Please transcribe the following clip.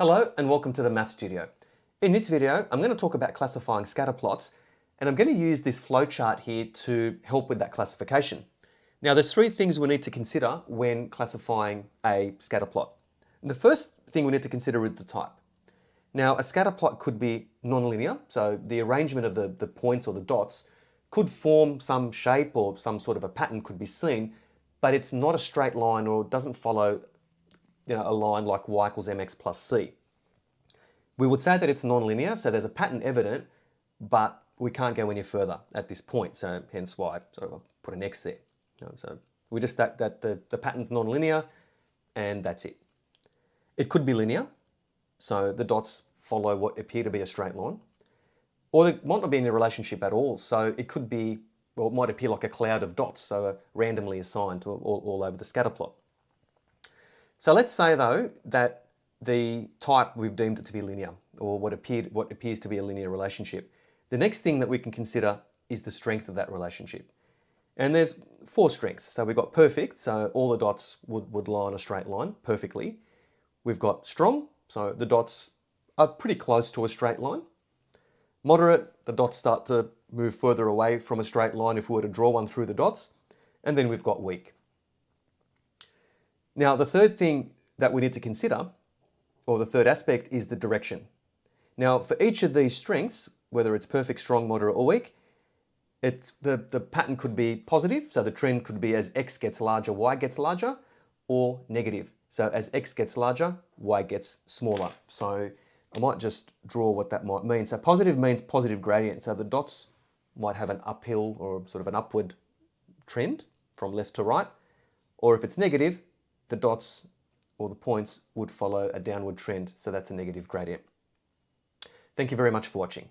Hello and welcome to the Math Studio. In this video, I'm going to talk about classifying scatter plots, and I'm going to use this flowchart here to help with that classification. Now, there's three things we need to consider when classifying a scatter plot. The first thing we need to consider is the type. Now, a scatter plot could be nonlinear, so the arrangement of the points or the dots could form some shape or some sort of a pattern could be seen, but it's not a straight line or doesn't follow a line like y equals mx plus c. We would say that it's nonlinear, so there's a pattern evident, but we can't go any further at this point, so hence why I sort of put an X there. So we just state that the pattern's nonlinear, and that's it. It could be linear, so the dots follow what appear to be a straight line, or they might not be in a relationship at all, so it could be, well, it might appear like a cloud of dots, so randomly assigned all over the scatter plot. So let's say though that the type we've deemed it to be linear, or what appears to be a linear relationship. The next thing that we can consider is the strength of that relationship. And there's four strengths. So we've got perfect, so all the dots would lie on a straight line perfectly. We've got strong, so the dots are pretty close to a straight line. Moderate, the dots start to move further away from a straight line if we were to draw one through the dots. And then we've got weak. Now, the third thing that we need to consider, or the third aspect, is the direction. Now, for each of these strengths, whether it's perfect, strong, moderate, or weak, the pattern could be positive, so the trend could be as x gets larger, y gets larger, or negative. So as x gets larger, y gets smaller. So I might just draw what that might mean. So positive means positive gradient. So the dots might have an uphill or sort of an upward trend from left to right. Or if it's negative, the dots or the points would follow a downward trend. So that's a negative gradient. Thank you very much for watching.